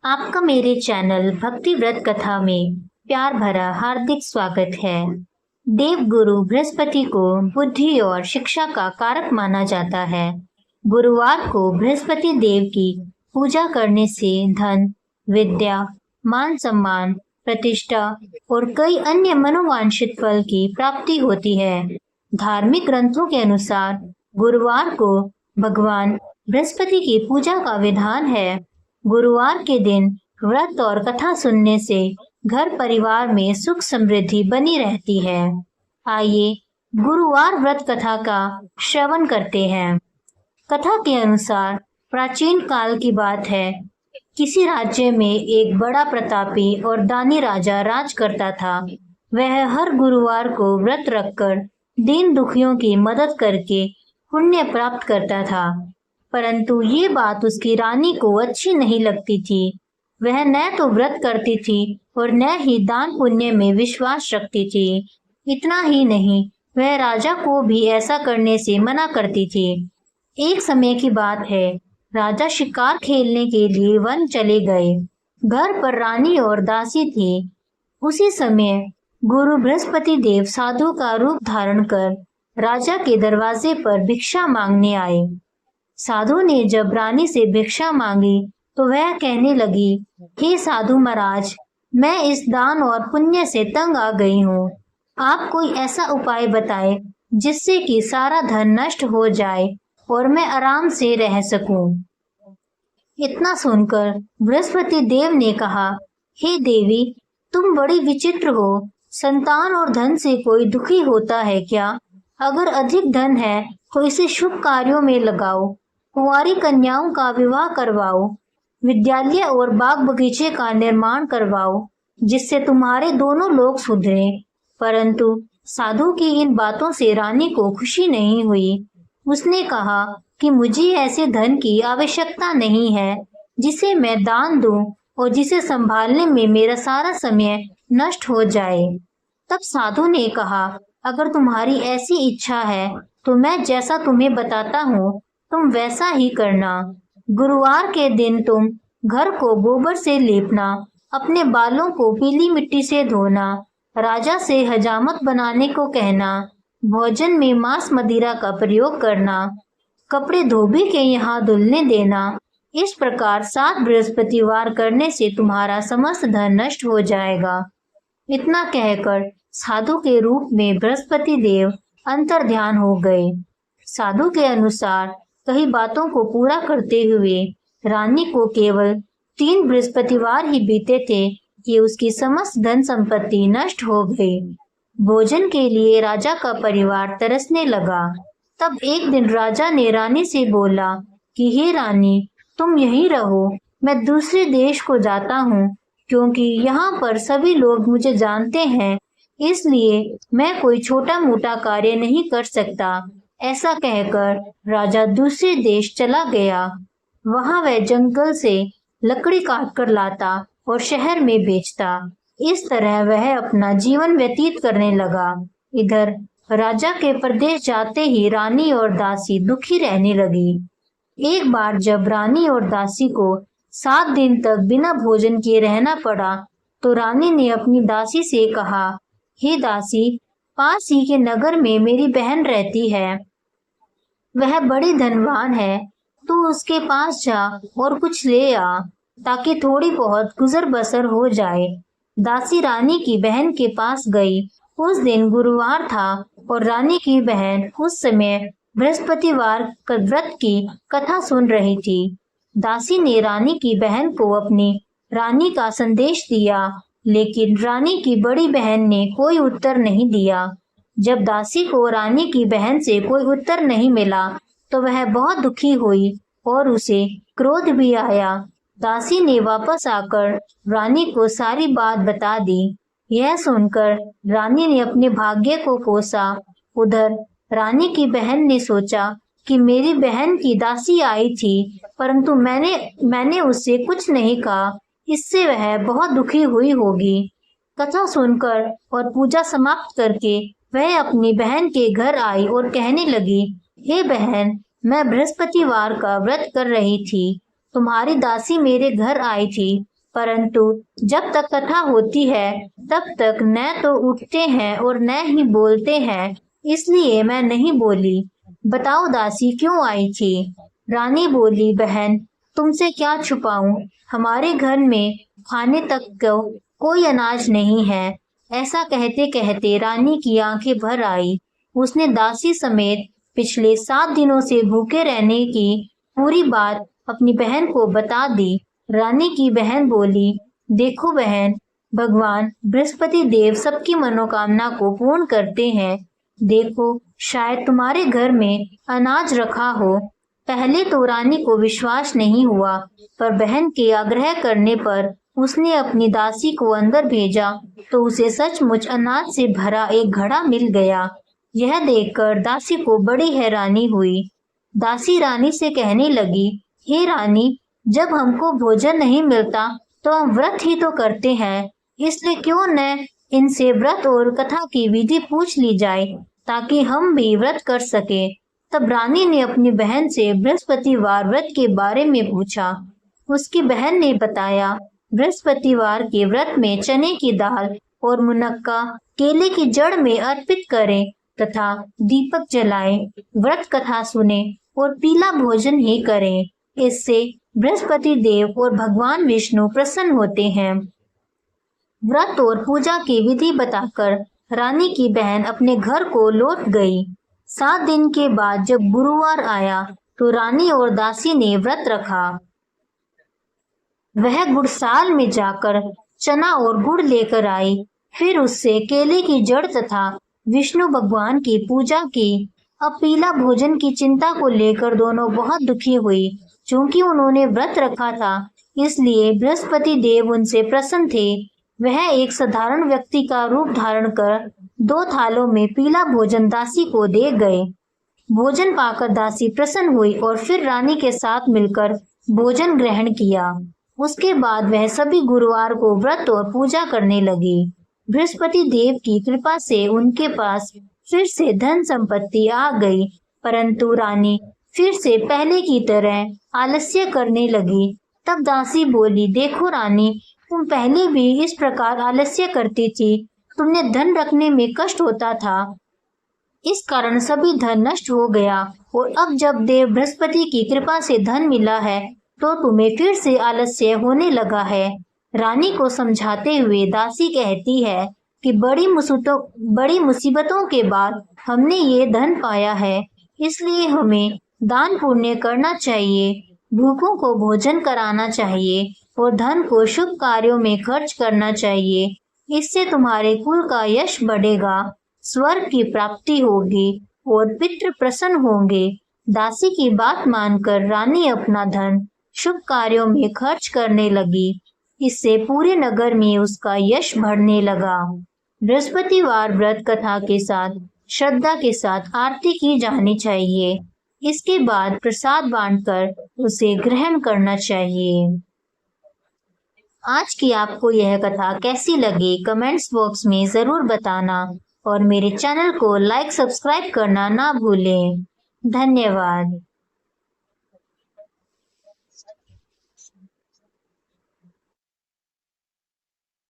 आपका मेरे चैनल भक्ति व्रत कथा में प्यार भरा हार्दिक स्वागत है। देव गुरु बृहस्पति को बुद्धि और शिक्षा का कारक माना जाता है। गुरुवार को बृहस्पति देव की पूजा करने से धन, विद्या, मान सम्मान, प्रतिष्ठा और कई अन्य मनोवांछित फल की प्राप्ति होती है। धार्मिक ग्रंथों के अनुसार गुरुवार को भगवान बृहस्पति की पूजा का विधान है। गुरुवार के दिन व्रत और कथा सुनने से घर परिवार में सुख समृद्धि बनी रहती है। आइए गुरुवार व्रत कथा का श्रवण करते हैं। कथा के अनुसार प्राचीन काल की बात है। किसी राज्य में एक बड़ा प्रतापी और दानी राजा राज करता था। वह हर गुरुवार को व्रत रखकर दीन दुखियों की मदद करके पुण्य प्राप्त करता था। परंतु ये बात उसकी रानी को अच्छी नहीं लगती थी। वह न तो व्रत करती थी और न ही दान पुण्य में विश्वास रखती थी। इतना ही नहीं, वह राजा को भी ऐसा करने से मना करती थी। एक समय की बात है, राजा शिकार खेलने के लिए वन चले गए। घर पर रानी और दासी थी। उसी समय गुरु बृहस्पति देव साधु का रूप धारण कर राजा के दरवाजे पर भिक्षा मांगने आए। साधु ने जब रानी से भिक्षा मांगी तो वह कहने लगी, हे साधु महाराज, मैं इस दान और पुण्य से तंग आ गई हूँ। आप कोई ऐसा उपाय बताएं जिससे कि सारा धन नष्ट हो जाए और मैं आराम से रह सकूं। इतना सुनकर बृहस्पति देव ने कहा, हे देवी, तुम बड़ी विचित्र हो। संतान और धन से कोई दुखी होता है क्या? अगर अधिक धन है तो इसे शुभ कार्यों में लगाओ। कुंवारी कन्याओं का विवाह करवाओ। विद्यालय और बाग बगीचे का निर्माण करवाओ, जिससे तुम्हारे दोनों लोग सुधरे। परंतु साधु की इन बातों से रानी को खुशी नहीं हुई। उसने कहा कि मुझे ऐसे धन की आवश्यकता नहीं है जिसे मैं दान दूं और जिसे संभालने में मेरा सारा समय नष्ट हो जाए। तब साधु ने कहा, अगर तुम्हारी ऐसी इच्छा है तो मैं जैसा तुम्हें बताता हूँ तुम वैसा ही करना। गुरुवार के दिन तुम घर को गोबर से लेपना, अपने बालों को पीली मिट्टी से धोना, राजा से हजामत बनाने को कहना, भोजन में मांस मदिरा का प्रयोग करना, कपड़े धोबी के यहाँ धुलने देना। इस प्रकार 7 बृहस्पतिवार करने से तुम्हारा समस्त धन नष्ट हो जाएगा। इतना कहकर साधु के रूप में बृहस्पति देव अंतर ध्यान हो गए। साधु के अनुसार कई बातों को पूरा करते हुए रानी को केवल 3 बृहस्पतिवार ही बीते थे कि उसकी समस्त धन संपत्ति नष्ट हो गई। भोजन के लिए राजा का परिवार तरसने लगा। तब एक दिन राजा ने रानी से बोला कि हे रानी, तुम यहीं रहो, मैं दूसरे देश को जाता हूँ, क्योंकि यहाँ पर सभी लोग मुझे जानते हैं, इसलिए मैं कोई छोटा मोटा कार्य नहीं कर सकता। ऐसा कहकर राजा दूसरे देश चला गया। वहां वह जंगल से लकड़ी काट कर लाता और शहर में बेचता। इस तरह वह अपना जीवन व्यतीत करने लगा। इधर राजा के प्रदेश जाते ही रानी और दासी दुखी रहने लगी। एक बार जब रानी और दासी को 7 दिन तक बिना भोजन किए रहना पड़ा तो रानी ने अपनी दासी से कहा, हे दासी, पास ही के नगर में मेरी बहन रहती है। वह बड़ी धनवान है, तू उसके पास जा और कुछ ले आ, ताकि थोड़ी बहुत गुजर बसर हो जाए। दासी रानी की बहन के पास गई। उस दिन गुरुवार था और रानी की बहन उस समय बृहस्पतिवार व्रत की कथा सुन रही थी। दासी ने रानी की बहन को अपनी रानी का संदेश दिया, लेकिन रानी की बड़ी बहन ने कोई उत्तर नहीं दिया। जब दासी को रानी की बहन से कोई उत्तर नहीं मिला तो वह बहुत दुखी हुई और उसे क्रोध भी आया। दासी ने वापस आकर रानी को सारी बात बता दी। यह सुनकर रानी ने अपने भाग्य को कोसा। उधर रानी की बहन ने सोचा कि मेरी बहन की दासी आई थी, परंतु मैंने उससे कुछ नहीं कहा, इससे वह बहुत दुखी हुई होगी। कथा सुनकर और पूजा समाप्त करके वह अपनी बहन के घर आई और कहने लगी, हे बहन, मैं बृहस्पतिवार का व्रत कर रही थी। तुम्हारी दासी मेरे घर आई थी परंतु जब तक कथा होती है तब तक न तो उठते हैं और न ही बोलते हैं, इसलिए मैं नहीं बोली। बताओ दासी क्यों आई थी? रानी बोली, बहन तुमसे क्या छुपाऊं, हमारे घर में खाने तक को कोई अनाज नहीं है। ऐसा कहते कहते रानी की आंखें भर आई। उसने दासी समेत पिछले 7 दिनों से भूखे रहने की पूरी बात अपनी बहन को बता दी। रानी की बहन बोली, देखो बहन, भगवान बृहस्पति देव सबकी मनोकामना को पूर्ण करते हैं। देखो शायद तुम्हारे घर में अनाज रखा हो। पहले तो रानी को विश्वास नहीं हुआ, पर बहन के आग्रह करने पर उसने अपनी दासी को अंदर भेजा तो उसे सचमुच अनाज से भरा एक घड़ा मिल गया। यह देखकर दासी को बड़ी हैरानी हुई। दासी रानी से कहने लगी, हे रानी, जब हमको भोजन नहीं मिलता तो हम व्रत ही तो करते हैं, इसलिए क्यों न इनसे व्रत और कथा की विधि पूछ ली जाए ताकि हम भी व्रत कर सके। तब रानी ने अपनी बहन से बृहस्पतिवार व्रत के बारे में पूछा। उसकी बहन ने बताया, बृहस्पतिवार के व्रत में चने की दाल और मुनक्का केले की जड़ में अर्पित करें तथा दीपक जलाएं, व्रत कथा सुने और पीला भोजन ही करें। इससे बृहस्पति देव और भगवान विष्णु प्रसन्न होते हैं। व्रत और पूजा की विधि बताकर रानी की बहन अपने घर को लौट गई। 7 दिन के बाद जब गुरुवार आया तो रानी और दासी ने व्रत रखा। वह गुड़साल में जाकर चना और गुड़ लेकर आई, फिर उससे केले की जड़ तथा विष्णु भगवान की पूजा की। अब पीला भोजन की चिंता को लेकर दोनों बहुत दुखी हुई। चूंकि उन्होंने व्रत रखा था, इसलिए बृहस्पति देव उनसे प्रसन्न थे। वह एक साधारण व्यक्ति का रूप धारण कर 2 थालों में पीला भोजन दासी को दे गए। भोजन पाकर दासी प्रसन्न हुई और फिर रानी के साथ मिलकर भोजन ग्रहण किया। उसके बाद वह सभी गुरुवार को व्रत और पूजा करने लगी। बृहस्पति देव की कृपा से उनके पास फिर से धन संपत्ति आ गई, परंतु रानी फिर से पहले की तरह आलस्य करने लगी। तब दासी बोली, देखो रानी, तुम पहले भी इस प्रकार आलस्य करती थी। तुमने धन रखने में कष्ट होता था, इस कारण सभी धन नष्ट हो गया, और अब जब देव बृहस्पति की कृपा से धन मिला है तो तुम्हें फिर से आलस्य होने लगा है। रानी को समझाते हुए दासी कहती है कि बड़ी मुसीबतों के बाद हमने ये धन पाया है, इसलिए हमें दान पुण्य करना चाहिए, भूखों को भोजन कराना चाहिए और धन को शुभ कार्यों में खर्च करना चाहिए। इससे तुम्हारे कुल का यश बढ़ेगा, स्वर्ग की प्राप्ति होगी और पितृ प्रसन्न होंगे। दासी की बात मानकर रानी अपना धन शुभ कार्यों में खर्च करने लगी। इससे पूरे नगर में उसका यश बढ़ने लगा। बृहस्पतिवार व्रत कथा के साथ श्रद्धा के साथ आरती की जानी चाहिए। इसके बाद प्रसाद बांटकर उसे ग्रहण करना चाहिए। आज की आपको यह कथा कैसी लगी कमेंट्स बॉक्स में जरूर बताना और मेरे चैनल को लाइक सब्सक्राइब करना ना भूलें। धन्यवाद।